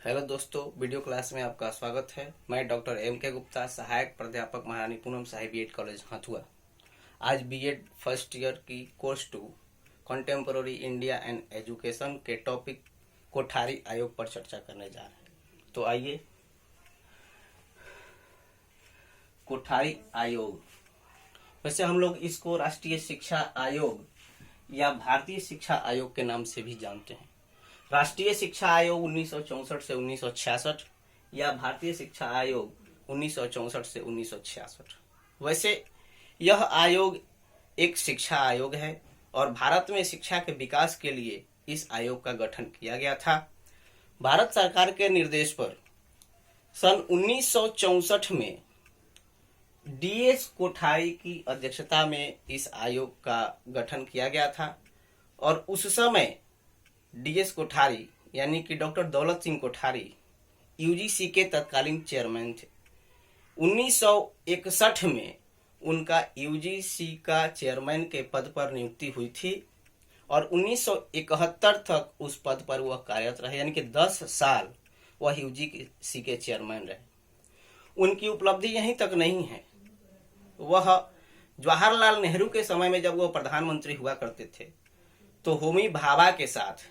Hello दोस्तों, video class में आपका स्वागत है। मैं डॉक्टर M.K. गुप्ता, सहायक प्राध्यापक महारानी पूनम साहिब बीएड कॉलेज हथुआ। आज बीएड फर्स्ट ईयर की course 2 contemporary India and education के टॉपिक कोठारी आयोग पर चर्चा करने जा रहे हैं। तो आइए, कोठारी आयोग, वैसे हम लोग इसको राष्ट्रीय शिक्षा आयोग या भारतीय शिक्षा आयोग के नाम से भी जानते हैं। राष्ट्रीय शिक्षा आयोग 1964 से 1966 या भारतीय शिक्षा आयोग 1964 से 1966। वैसे यह आयोग एक शिक्षा आयोग है और भारत में शिक्षा के विकास के लिए इस आयोग का गठन किया गया था। भारत सरकार के निर्देश पर सन 1964 में DS कोठारी की अध्यक्षता में इस आयोग का गठन किया गया था और उस समय DS कोठारी यानी कि डॉक्टर दौलत सिंह कोठारी UGC के तत्कालीन चेयरमैन थे। 1961 में उनका UGC का चेयरमैन के पद पर नियुक्ति हुई थी और 1971 तक उस पद पर वह कार्यरत रहे, यानी कि 10 साल वह UGC के चेयरमैन रहे। उनकी उपलब्धि यहीं तक नहीं है, वह जवाहरलाल नेहरू के समय में जब वह प्रधानमंत्री हुआ करते थे तो होमी भाभा के साथ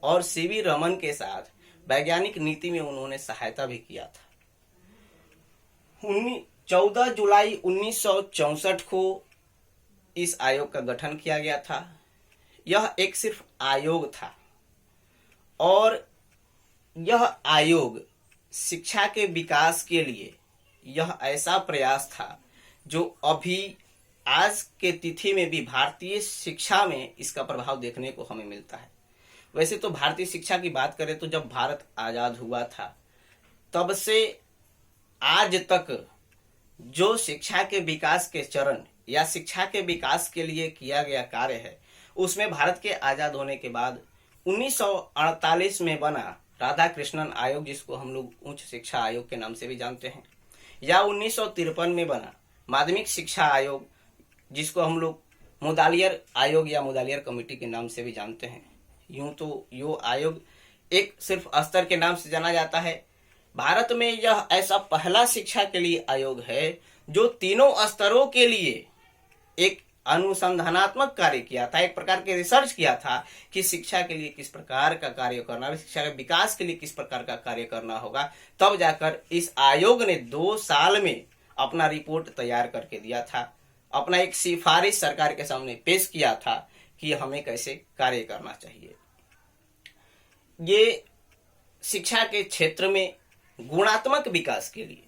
और CV रमन के साथ वैज्ञानिक नीति में उन्होंने सहायता भी किया था। 14 जुलाई 1964 को इस आयोग का गठन किया गया था। यह एक सिर्फ आयोग था और यह आयोग शिक्षा के विकास के लिए यह ऐसा प्रयास था जो अभी आज के तिथि में भी भारतीय शिक्षा में इसका प्रभाव देखने को हमें मिलता है। वैसे तो भारतीय शिक्षा की बात करें तो जब भारत आजाद हुआ था तब से आज तक जो शिक्षा के विकास के चरण या शिक्षा के विकास के लिए किया गया कार्य है, उसमें भारत के आजाद होने के बाद 1948 में बना राधा कृष्णन आयोग, जिसको हम लोग उच्च शिक्षा आयोग के नाम से भी जानते हैं, या 1953 में बना माध्यमिक शिक्षा आयोग, जिसको हम लोग मुदालियर आयोग या मुदालियर कमेटी के नाम से भी जानते हैं। यूं तो यो आयोग एक सिर्फ स्तर के नाम से जाना जाता है। भारत में यह ऐसा पहला शिक्षा के लिए आयोग है जो तीनों स्तरों के लिए एक अनुसंधानात्मक कार्य किया था, एक प्रकार के रिसर्च किया था कि शिक्षा के लिए किस प्रकार का कार्य करना है, शिक्षा के विकास के लिए किस प्रकार का कार्य करना होगा। तब जाकर इस आयोग ने 2 साल में अपना रिपोर्ट तैयार करके दिया था, अपना एक सिफारिश सरकार के सामने पेश किया था कि हमें कैसे कार्य करना चाहिए। ये शिक्षा के क्षेत्र में गुणात्मक विकास के लिए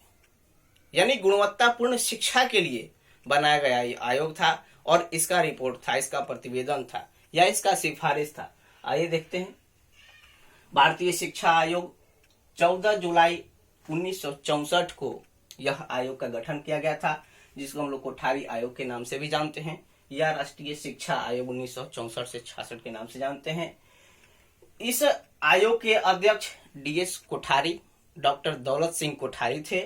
यानी गुणवत्तापूर्ण शिक्षा के लिए बनाया गया ये आयोग था और इसका रिपोर्ट था, इसका प्रतिवेदन था या इसका सिफारिश था। आइए देखते हैं। भारतीय शिक्षा आयोग 14 जुलाई 1964 को यह आयोग का गठन किया गया था, जिसको हम लोग कोठारी आयोग के नाम से भी जानते हैं या राष्ट्रीय शिक्षा आयोग 1964 से 66 के नाम से जानते हैं। इस आयोग के अध्यक्ष DS कोठारी डॉक्टर दौलत सिंह कोठारी थे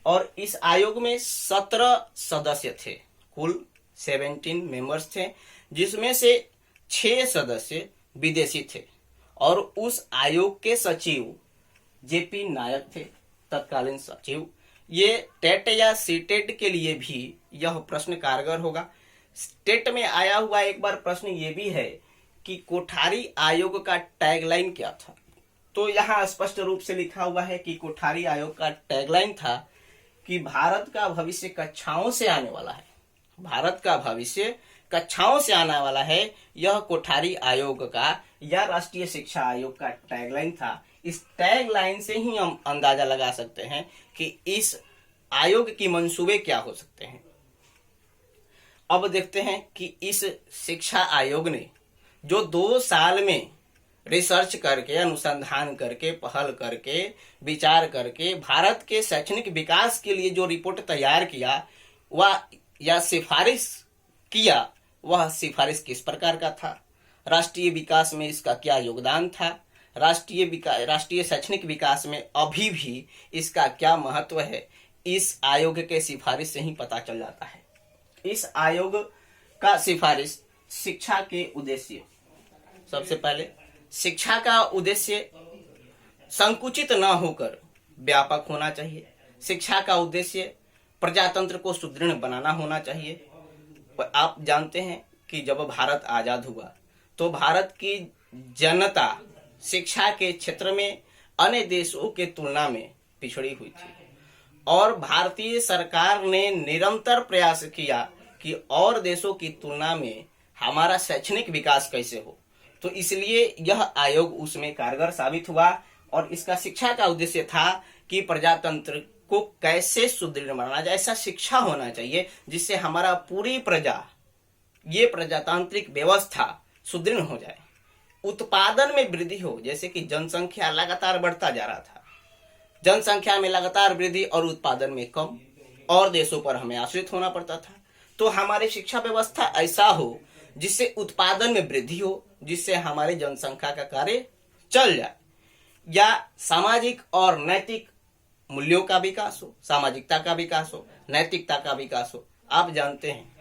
और इस आयोग में 17 सदस्य थे, कुल 17 मेंबर्स थे, जिसमें से 6 सदस्य विदेशी थे और उस आयोग के सचिव JP नायक थे, तत्कालीन सचिव। ये टेट या सीटेट के लिए भी यह प्रश्न कारगर होगा। टेट में आया हुआ एक बार प्रश्न ये भी है कि कोठारी आयोग का टैगलाइन क्या था। तो यहाँ स्पष्ट रूप से लिखा हुआ है कि कोठारी आयोग का टैगलाइन था कि भारत का भविष्य कक्षाओं से आने वाला है, भारत का भविष्य कक्षाओं से आने वाला है। यह कोठारी आयोग का या राष्ट्रीय शिक्षा आयोग का टैगलाइन था। इस टैगलाइन से ही हम अंदाजा लगा सकते हैं कि इस आयोग की मंसूबे क्या हो सकते हैं। अब देखते हैं कि इस शिक्षा आयोग ने जो 2 साल में रिसर्च करके, अनुसंधान करके, पहल करके, विचार करके भारत के शैक्षणिक विकास के लिए जो रिपोर्ट तैयार किया वह या सिफारिश किया, वह सिफारिश किस प्रकार का था, राष्ट्रीय विकास में इसका क्या योगदान था, राष्ट्रीय शैक्षणिक विकास में अभी भी इसका क्या महत्व है, इस आयोग के सिफारिश से ही पता चल जाता है। इस आयोग का सिफारिश शिक्षा के उद्देश्य, सबसे पहले शिक्षा का उद्देश्य संकुचित न होकर व्यापक होना चाहिए। शिक्षा का उद्देश्य प्रजातंत्र को सुदृढ़ बनाना होना चाहिए। आप जानते हैं कि जब भारत आजाद हुआ तो भारत की जनता शिक्षा के क्षेत्र में अन्य देशों के तुलना में पिछड़ी हुई थी और भारतीय सरकार ने निरंतर प्रयास किया कि और देशों की तुलना में हमारा शैक्षणिक विकास कैसे हो। तो इसलिए यह आयोग उसमें कारगर साबित हुआ और इसका शिक्षा का उद्देश्य था कि प्रजातंत्र को कैसे सुदृढ़ बनाना जाए। ऐसा शिक्षा होना चाहिए जिससे हमारा पूरी प्रजा, ये प्रजातांत्रिक व्यवस्था सुदृढ़ हो जाए, उत्पादन में वृद्धि हो। जैसे कि जनसंख्या लगातार बढ़ता जा रहा था, जनसंख्या में लगातार वृद्धि और उत्पादन में कम, और देशों पर हमें आश्रित होना पड़ता था। तो हमारी शिक्षा व्यवस्था ऐसा हो जिससे उत्पादन में वृद्धि हो, जिससे हमारे जनसंख्या का कार्य चल जाए, या सामाजिक और नैतिक मूल्यों का विकास हो, सामाजिकता का विकास हो, नैतिकता का विकास हो। आप जानते हैं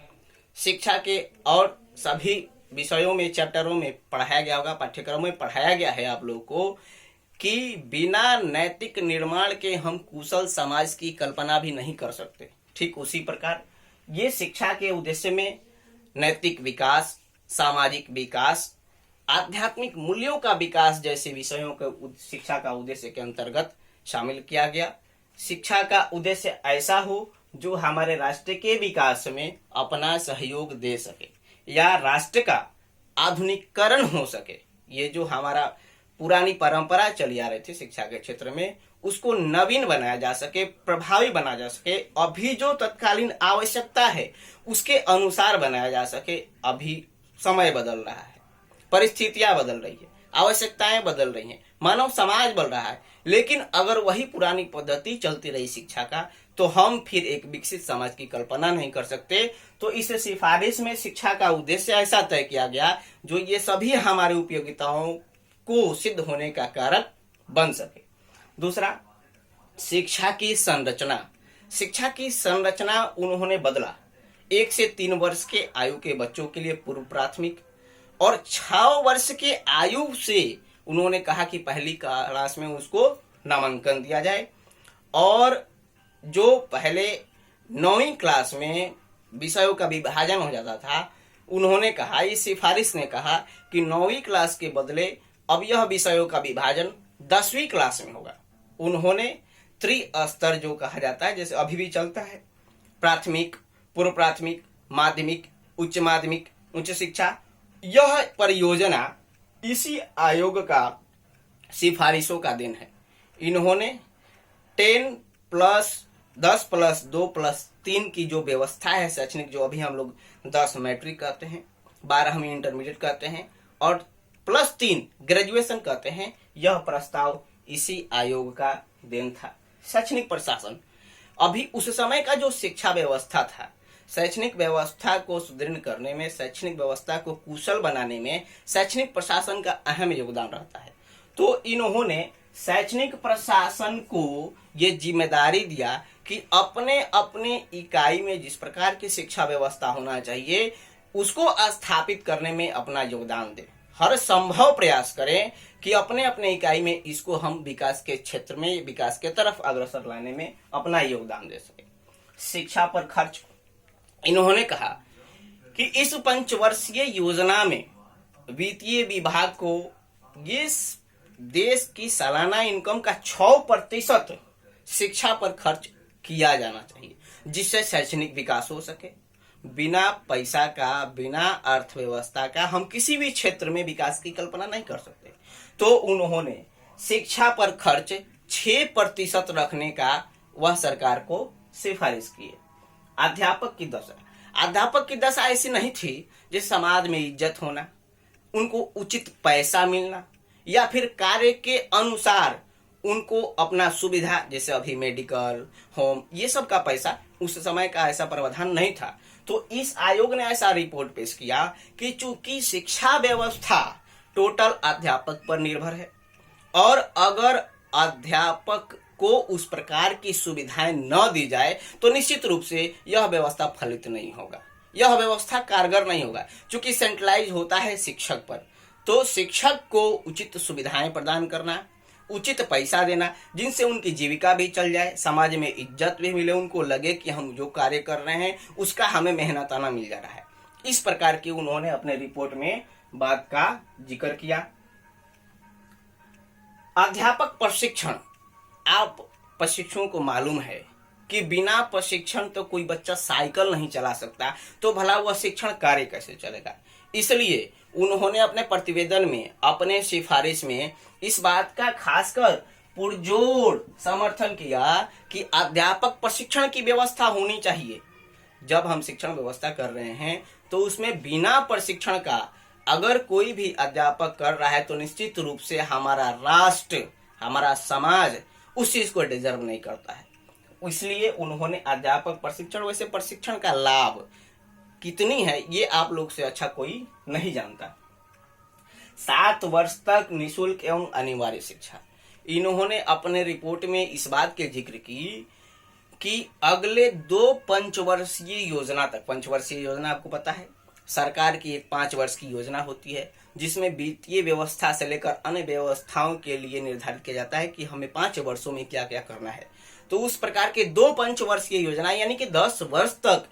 शिक्षा के और सभी विषयों में, चैप्टरों में पढ़ाया गया होगा, पाठ्यक्रम में पढ़ाया गया है आप लोगों को कि बिना नैतिक निर्माण के हम कुशल समाज की कल्पना भी नहीं कर सकते। ठीक उसी प्रकार ये शिक्षा के उद्देश्य में नैतिक विकास, सामाजिक विकास, आध्यात्मिक मूल्यों का विकास जैसे विषयों को शिक्षा का उद्देश्य के अंतर्गत शामिल किया गया। शिक्षा का उद्देश्य ऐसा हो जो हमारे राष्ट्र के विकास में अपना सहयोग दे सके या राष्ट्र का आधुनिकीकरण हो सके। ये जो हमारा पुरानी परंपरा चली आ रही थी शिक्षा के क्षेत्र में, उसको नवीन बनाया जा सके, प्रभावी बनाया जा सके, अभी जो तत्कालीन आवश्यकता है उसके अनुसार बनाया जा सके। अभी समय बदल रहा है, परिस्थितियां बदल रही है, आवश्यकताएं बदल रही हैं, मानव समाज बदल रहा है, लेकिन अगर वही पुरानी पद्धति चलती रही शिक्षा का तो हम फिर एक विकसित समाज की कल्पना नहीं कर सकते। तो इस सिफारिश में शिक्षा का उद्देश्य ऐसा तय किया गया जो ये सभी हमारी उपयोगिताओं को सिद्ध होने का कारक बन सके। दूसरा, शिक्षा की संरचना। शिक्षा की संरचना उन्होंने बदला। 1 से 3 वर्ष के आयु के बच्चों के लिए पूर्व प्राथमिक और 6 वर्ष के आयु से उन्होंने कहा कि पहली क्लास में उसको नामांकन दिया जाए, और जो पहले 9वीं क्लास में विषयों का विभाजन हो जाता था, उन्होंने कहा, इस सिफारिश ने कहा कि 9वीं क्लास के बदले अब यह विषयों का विभाजन 10वीं क्लास में होगा। उन्होंने त्रिस्तर जो कहा जाता है, जैसे अभी भी चलता है, प्राथमिक, पूर्व प्राथमिक, माध्यमिक, उच्च माध्यमिक, उच्च शिक्षा, यह परियोजना इसी आयोग का सिफारिशों का दिन है। इन्होंने 10+2+3 की जो व्यवस्था है शैक्षणिक, जो अभी हम लोग 10 मैट्रिक कहते हैं, 12वीं इंटरमीडिएट कहते हैं और +3 ग्रेजुएशन कहते हैं, यह प्रस्ताव इसी आयोग का देन था। शैक्षणिक प्रशासन, अभी उस समय का जो शिक्षा व्यवस्था था, शैक्षणिक व्यवस्था को सुदृढ़ करने में, शैक्षणिक व्यवस्था को कुशल बनाने में शैक्षणिक प्रशासन का अहम योगदान रहता है। तो इन्होंने शैक्षणिक प्रशासन को ये जिम्मेदारी दिया कि अपने अपने इकाई में जिस प्रकार की शिक्षा व्यवस्था होना चाहिए उसको स्थापित करने में अपना योगदान दें। हर संभव प्रयास करें कि अपने अपने इकाई में इसको हम विकास के क्षेत्र में, विकास के तरफ अग्रसर लाने में अपना योगदान दे सके। शिक्षा पर खर्च, इन्होंने कहा कि इस 5 वर्षीय योजना में वित्तीय विभाग को इस देश की सालाना इनकम का 6% शिक्षा पर खर्च किया जाना चाहिए, जिससे शैक्षणिक विकास हो सके। बिना पैसा का, बिना अर्थव्यवस्था का हम किसी भी क्षेत्र में विकास की कल्पना नहीं कर सकते। तो उन्होंने शिक्षा पर खर्च 6% रखने का वह सरकार को सिफारिश की है। अध्यापक की दशा, अध्यापक की दशा ऐसी नहीं थी जिस समाज में इज्जत होना, उनको उचित पैसा मिलना, या फिर कार्य के अनुसार उनको अपना सुविधा, जैसे अभी मेडिकल, होम, ये सब का पैसा, उस समय का ऐसा प्रावधान नहीं था। तो इस आयोग ने ऐसा रिपोर्ट पेश किया कि चूंकि शिक्षा व्यवस्था टोटल अध्यापक पर निर्भर है और अगर अध्यापक को उस प्रकार की सुविधाएं न दी जाए तो निश्चित रूप से यह व्यवस्था फलित नहीं होगा, यह व्यवस्था कारगर नहीं होगा। चूंकि सेंट्रलाइज होता है शिक्षक पर, तो शिक्षक को उचित सुविधाएं प्रदान करना, उचित पैसा देना, जिनसे उनकी जीविका भी चल जाए, समाज में इज्जत भी मिले, उनको लगे कि हम जो कार्य कर रहे हैं उसका हमें मेहनताना मिल जा रहा है। इस प्रकार की उन्होंने अपने रिपोर्ट में बात का जिक्र किया। अध्यापक प्रशिक्षण, आप प्रशिक्षुओं को मालूम है कि बिना प्रशिक्षण तो कोई बच्चा साइकिल नहीं चला सकता, तो भला वह शिक्षण कार्य कैसे चलेगा। इसलिए उन्होंने अपने प्रतिवेदन में, अपने सिफारिश में इस बात का खासकर पुरजोर समर्थन किया कि अध्यापक प्रशिक्षण की व्यवस्था होनी चाहिए। जब हम शिक्षण व्यवस्था कर रहे हैं तो उसमें बिना प्रशिक्षण का अगर कोई भी अध्यापक कर रहा है तो निश्चित रूप से हमारा राष्ट्र, हमारा समाज उस चीज को डिजर्व नहीं करता है। इसलिए उन्होंने अध्यापक प्रशिक्षण, वैसे प्रशिक्षण का लाभ कितनी है ये आप लोग से अच्छा कोई नहीं जानता। 7 वर्ष तक निःशुल्क एवं अनिवार्य शिक्षा, इन्होंने अपने रिपोर्ट में इस बात के जिक्र की कि अगले 2 पंचवर्षीय योजना तक, पंचवर्षीय योजना आपको पता है सरकार की एक 5 वर्ष की योजना होती है जिसमें वित्तीय व्यवस्था से लेकर अन्य व्यवस्थाओं के लिए निर्धारित किया जाता है कि हमें 5 वर्षों में क्या क्या करना है। तो उस प्रकार के 2 पंचवर्षीय योजना यानी कि 10 वर्ष तक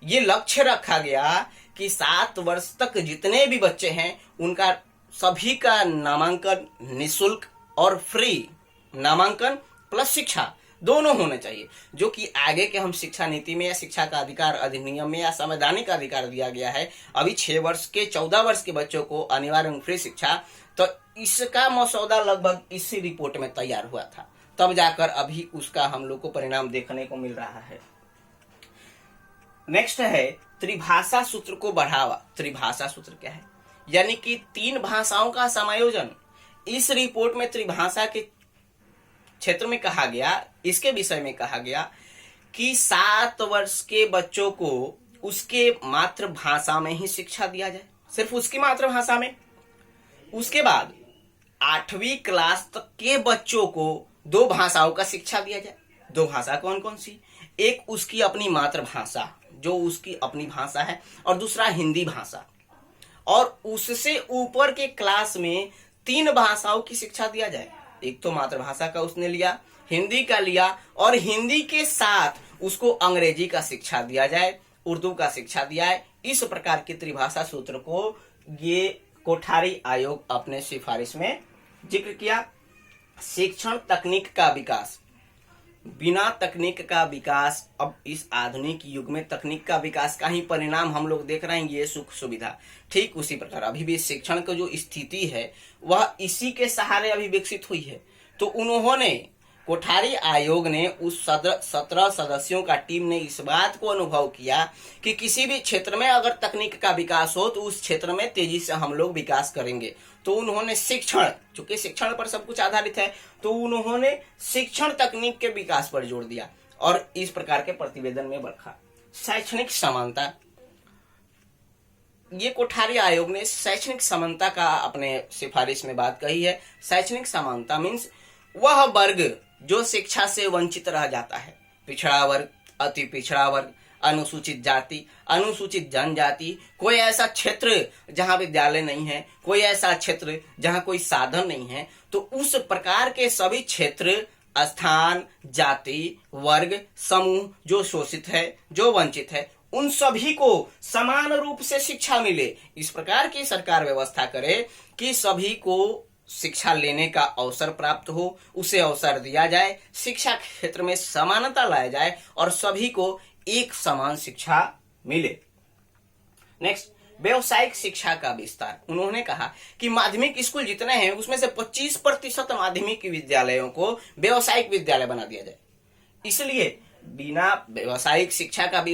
ये लक्ष्य रखा गया कि 7 वर्ष तक जितने भी बच्चे हैं उनका सभी का नामांकन निःशुल्क और फ्री, नामांकन प्लस शिक्षा दोनों होने चाहिए, जो कि आगे के हम शिक्षा नीति में या शिक्षा का अधिकार अधिनियम में या संवैधानिक अधिकार दिया गया है। अभी 6 वर्ष के 14 वर्ष के बच्चों को अनिवार्य फ्री शिक्षा, तो इसका मसौदा लगभग इसी रिपोर्ट में तैयार हुआ था, तब जाकर अभी उसका हम लोग को परिणाम देखने को मिल रहा है। नेक्स्ट है त्रिभाषा सूत्र को बढ़ावा। त्रिभाषा सूत्र क्या है? यानी कि 3 भाषाओं का समायोजन। इस रिपोर्ट में त्रिभाषा के क्षेत्र में कहा गया, इसके विषय में कहा गया कि 7 वर्ष के बच्चों को उसके मातृभाषा में ही शिक्षा दिया जाए, सिर्फ उसकी मातृभाषा में। उसके बाद 8वीं क्लास तक के बच्चों को 2 भाषाओं का शिक्षा दिया जाए। 2 भाषा कौन कौन सी? एक उसकी अपनी मातृभाषा जो उसकी अपनी भाषा है, और दूसरा हिंदी भाषा। और उससे ऊपर के क्लास में 3 भाषाओं की शिक्षा दिया जाए। एक तो मातृभाषा का उसने लिया, हिंदी का लिया, और हिंदी के साथ उसको अंग्रेजी का शिक्षा दिया जाए, उर्दू का शिक्षा दिया है। इस प्रकार के त्रिभाषा सूत्र को ये कोठारी आयोग अपने सिफारिश में जिक्र किया। शिक्षण तकनीक का विकास, बिना तकनीक का विकास, अब इस आधुनिक युग में तकनीक का विकास का ही परिणाम हम लोग देख रहे हैं, ये सुख सुविधा। ठीक उसी प्रकार अभी भी शिक्षण की जो स्थिति है वह इसी के सहारे अभी विकसित हुई है। तो उन्होंने, कोठारी आयोग ने, उस 17 सदस्यों का टीम ने इस बात को अनुभव किया कि किसी भी क्षेत्र में अगर तकनीक का विकास हो तो उस क्षेत्र में तेजी से हम लोग विकास करेंगे। तो उन्होंने शिक्षण, चूंकि शिक्षण पर सब कुछ आधारित है, तो उन्होंने शिक्षण तकनीक के विकास पर जोर दिया और इस प्रकार के प्रतिवेदन में रखा। शैक्षणिक समानता, ये कोठारी आयोग ने शैक्षणिक समानता का अपने सिफारिश में बात कही है। शैक्षणिक समानता मीन्स वह वर्ग जो शिक्षा से वंचित रह जाता है, पिछड़ा वर्ग, अति पिछड़ा वर्ग, अनुसूचित जाति, अनुसूचित जनजाति, कोई ऐसा क्षेत्र जहां विद्यालय नहीं है, कोई ऐसा क्षेत्र जहां कोई साधन नहीं है, तो उस प्रकार के सभी क्षेत्र, स्थान, जाति, वर्ग, समूह जो शोषित है, जो वंचित है, उन सभी को समान रूप से शिक्षा मिले। इस प्रकार की सरकार व्यवस्था करे कि सभी को शिक्षा लेने का अवसर प्राप्त हो, उसे अवसर दिया जाए, शिक्षा क्षेत्र में समानता लाया जाए और सभी को एक समान शिक्षा मिले। नेक्स्ट, व्यावसायिक शिक्षा का विस्तार। उन्होंने कहा कि माध्यमिक स्कूल जितने हैं उसमें से 25% माध्यमिक विद्यालयों को व्यावसायिक विद्यालय बना दिया जाए। इसलिए बिना व्यावसायिक शिक्षा का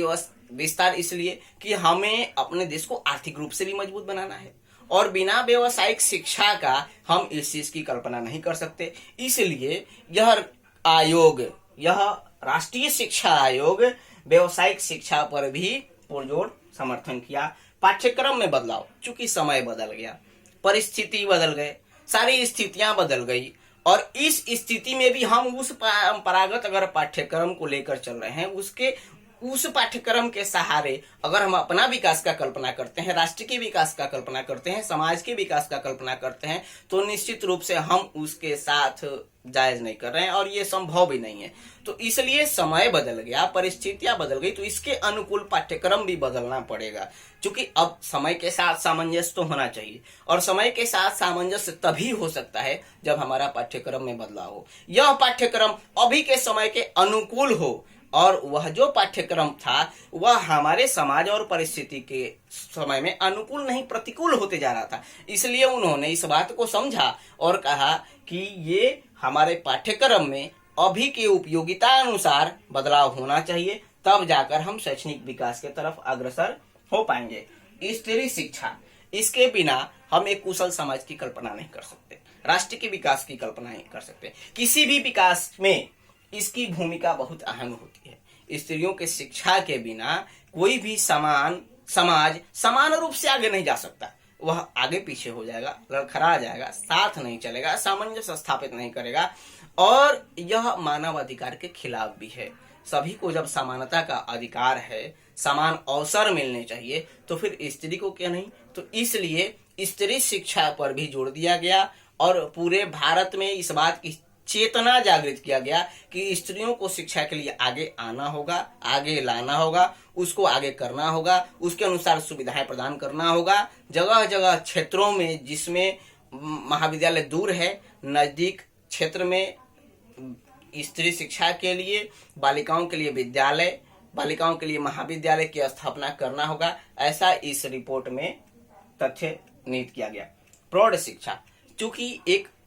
विस्तार इसलिए कि हमें अपने देश को आर्थिक रूप से भी मजबूत बनाना है और बिना व्यावसायिक शिक्षा का हम इस चीज की कल्पना नहीं कर सकते। इसलिए यह आयोग, यह राष्ट्रीय शिक्षा आयोग व्यावसायिक शिक्षा पर भी पुरजोर समर्थन किया। पाठ्यक्रम में बदलाव, चूंकि समय बदल गया, परिस्थिति बदल गए, सारी स्थितियां बदल गई और इस स्थिति में भी हम उस परंपरागत अगर पाठ्यक्रम को लेकर चल रहे हैं, उसके उस पाठ्यक्रम के सहारे अगर हम अपना विकास का कल्पना करते हैं, राष्ट्र के विकास का कल्पना करते हैं, समाज के विकास का कल्पना करते हैं, तो निश्चित रूप से हम उसके साथ जायज नहीं कर रहे हैं और ये संभव भी नहीं है। तो इसलिए समय बदल गया, परिस्थितियां बदल गई, तो इसके अनुकूल पाठ्यक्रम भी बदलना पड़ेगा। क्योंकि अब समय के साथ सामंजस्य तो होना चाहिए, और समय के साथ सामंजस्य तभी हो सकता है जब हमारा पाठ्यक्रम में बदलाव हो, यह पाठ्यक्रम अभी के समय के अनुकूल हो, और वह जो पाठ्यक्रम था वह हमारे समाज और परिस्थिति के समय में अनुकूल नहीं, प्रतिकूल होते जा रहा था। इसलिए उन्होंने इस बात को समझा और कहा कि ये हमारे पाठ्यक्रम में अभी के उपयोगिता अनुसार बदलाव होना चाहिए, तब जाकर हम शैक्षणिक विकास के तरफ अग्रसर हो पाएंगे। स्त्री शिक्षा, इसके बिना हम एक कुशल समाज की कल्पना नहीं कर सकते, राष्ट्र के विकास की कल्पना नहीं कर सकते। किसी भी विकास में इसकी भूमिका बहुत अहम होती है। स्त्रियों के शिक्षा के बिना कोई भी समाज समान रूप से आगे नहीं जा सकता, वह आगे पीछे हो जाएगा, लड़खड़ा जाएगा, साथ नहीं चलेगा, सामंजस्य स्थापित नहीं करेगा, और यह मानव अधिकार के खिलाफ भी है। सभी को जब समानता का अधिकार है, समान अवसर मिलने चाहिए, तो फिर स्त्री को क्यों नहीं। तो इसलिए स्त्री शिक्षा पर भी जोर दिया गया और पूरे भारत में इस बात की चेतना जागृत किया गया कि स्त्रियों को शिक्षा के लिए आगे आना होगा, आगे लाना होगा, उसको आगे करना होगा, उसके अनुसार सुविधाएं प्रदान करना होगा। जगह जगह क्षेत्रों में जिसमें महाविद्यालय दूर है, नजदीक क्षेत्र में स्त्री शिक्षा के लिए, बालिकाओं के लिए विद्यालय, बालिकाओं के लिए महाविद्यालय की स्थापना करना होगा, ऐसा इस रिपोर्ट में तथ्य निहित किया गया। प्रौढ़ शिक्षा, चूंकि एक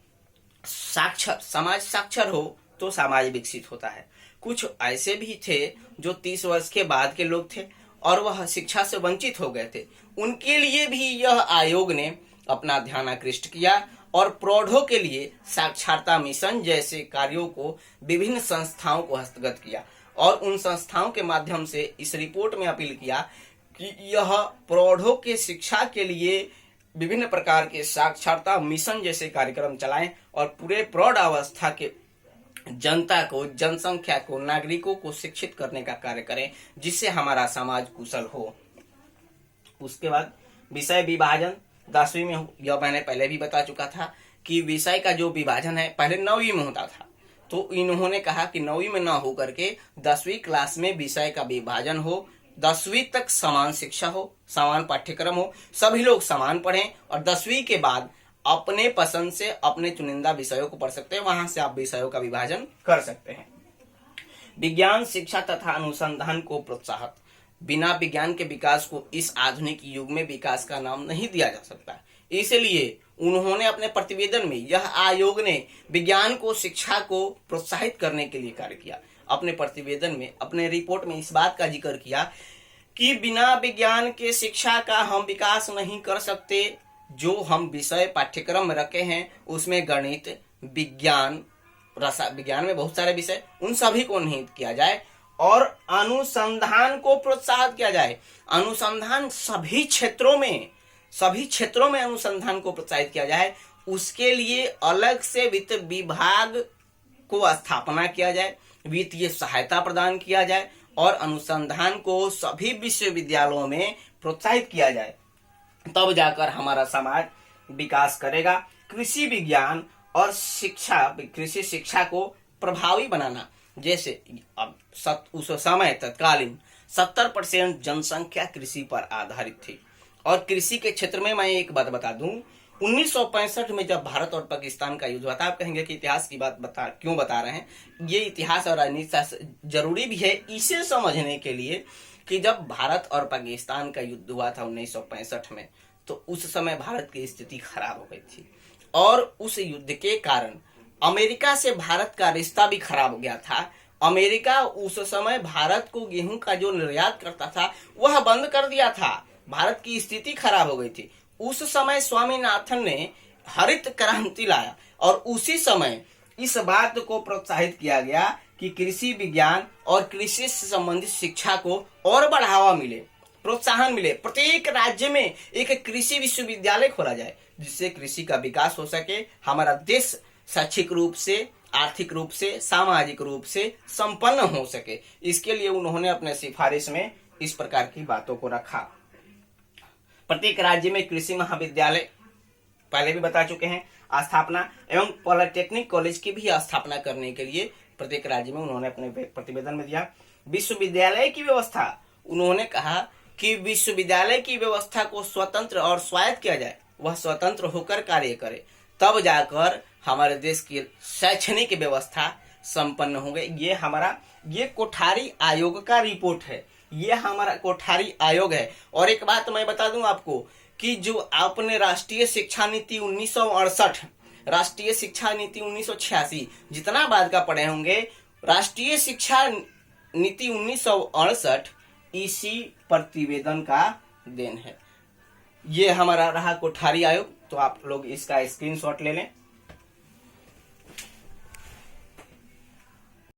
साक्षर समाज साक्षर हो तो समाज विकसित होता है। कुछ ऐसे भी थे जो 30 वर्ष के बाद के लोग थे और वह शिक्षा से वंचित हो गए थे, उनके लिए भी यह आयोग ने अपना ध्यान आकृष्ट किया और प्रौढ़ों के लिए साक्षरता मिशन जैसे कार्यों को विभिन्न संस्थाओं को हस्तगत किया, और उन संस्थाओं के माध्यम से इस रिपोर्ट में अपील किया कि यह प्रौढ़ों के शिक्षा के लिए विभिन्न प्रकार के साक्षरता मिशन जैसे कार्यक्रम चलाएं और पूरे प्रौढ़ अवस्था के जनता को, जनसंख्या को, नागरिकों को शिक्षित करने का कार्य करें, जिससे हमारा समाज कुशल हो। उसके बाद विषय विभाजन 10वीं में, यह मैंने पहले भी बता चुका था कि विषय का जो विभाजन है पहले 9वीं में होता था, तो इन्होंने कहा कि 9वीं में ना हो करके 10वीं क्लास में विषय का विभाजन हो, 10वीं तक समान शिक्षा हो, समान पाठ्यक्रम हो, सभी लोग समान पढ़ें, और 10वीं के बाद अपने पसंद से अपने चुनिंदा विषयों को पढ़ सकते हैं, वहां से आप विषयों का विभाजन कर सकते हैं। विज्ञान शिक्षा तथा अनुसंधान को प्रोत्साहन, बिना विज्ञान के विकास को इस आधुनिक युग में विकास का नाम नहीं दिया जा सकता। इसलिए उन्होंने अपने प्रतिवेदन में, यह आयोग ने विज्ञान को, शिक्षा को प्रोत्साहित करने के लिए कार्य किया। अपने प्रतिवेदन में, अपने रिपोर्ट में इस बात का जिक्र किया कि बिना विज्ञान के शिक्षा का हम विकास नहीं कर सकते। जो हम विषय पाठ्यक्रम में रखे हैं उसमें गणित, विज्ञान, विज्ञान में बहुत सारे विषय, उन सभी को निहित किया जाए और अनुसंधान को प्रोत्साहित किया जाए। अनुसंधान सभी क्षेत्रों में अनुसंधान को प्रोत्साहित किया जाए। उसके लिए अलग से वित्त विभाग को स्थापना किया जाए, वित्तीय सहायता प्रदान किया जाए और अनुसंधान को सभी विश्वविद्यालयों में प्रोत्साहित किया जाए, तब जाकर हमारा समाज विकास करेगा। कृषि विज्ञान और शिक्षा, कृषि शिक्षा को प्रभावी बनाना, जैसे अब उस समय तत्कालीन 70% जनसंख्या कृषि पर आधारित थी, और कृषि के क्षेत्र में मैं एक बात बता दूं, 1965 में जब भारत और पाकिस्तान का युद्ध हुआ था, आप कहेंगे कि इतिहास की बात क्यों बता रहे हैं, ये इतिहास और राजनीति जरूरी भी है इसे समझने के लिए कि जब भारत और पाकिस्तान का युद्ध हुआ था 1965 में, तो उस समय भारत की स्थिति खराब हो गई थी, और उस युद्ध के कारण अमेरिका से भारत का रिश्ता भी खराब हो गया था। अमेरिका उस समय भारत को गेहूं का जो निर्यात करता था वह बंद कर दिया था, भारत की स्थिति खराब हो गई थी। उस समय स्वामीनाथन ने हरित क्रांति लाया और उसी समय इस बात को प्रोत्साहित किया गया कि कृषि विज्ञान और कृषि से संबंधित शिक्षा को और बढ़ावा मिले, प्रोत्साहन मिले। प्रत्येक राज्य में एक कृषि विश्वविद्यालय खोला जाए जिससे कृषि का विकास हो सके, हमारा देश शैक्षिक रूप से आर्थिक रूप से, सामाजिक रूप से संपन्न हो सके। इसके लिए उन्होंने अपने सिफारिश में इस प्रकार की बातों को रखा। प्रत्येक राज्य में कृषि महाविद्यालय, पहले भी बता चुके हैं, स्थापना एवं पॉलिटेक्निक कॉलेज की भी स्थापना करने के लिए प्रत्येक राज्य में उन्होंने अपने प्रतिवेदन में दिया। विश्वविद्यालय की व्यवस्था, उन्होंने कहा कि विश्वविद्यालय की व्यवस्था को स्वतंत्र और स्वायत्त किया जाए, वह स्वतंत्र होकर कार्य करे, तब जाकर हमारे देश की शैक्षणिक व्यवस्था संपन्न होंगे। ये कोठारी आयोग का रिपोर्ट है, ये हमारा कोठारी आयोग है। और एक बात मैं बता दूं आपको कि जो आपने राष्ट्रीय शिक्षा नीति 1968, राष्ट्रीय शिक्षा नीति 1986 जितना बाद का पढ़े होंगे, राष्ट्रीय शिक्षा नीति 1968 इसी प्रतिवेदन का देन है। ये हमारा रहा कोठारी आयोग। तो आप लोग इसका स्क्रीनशॉट ले लें।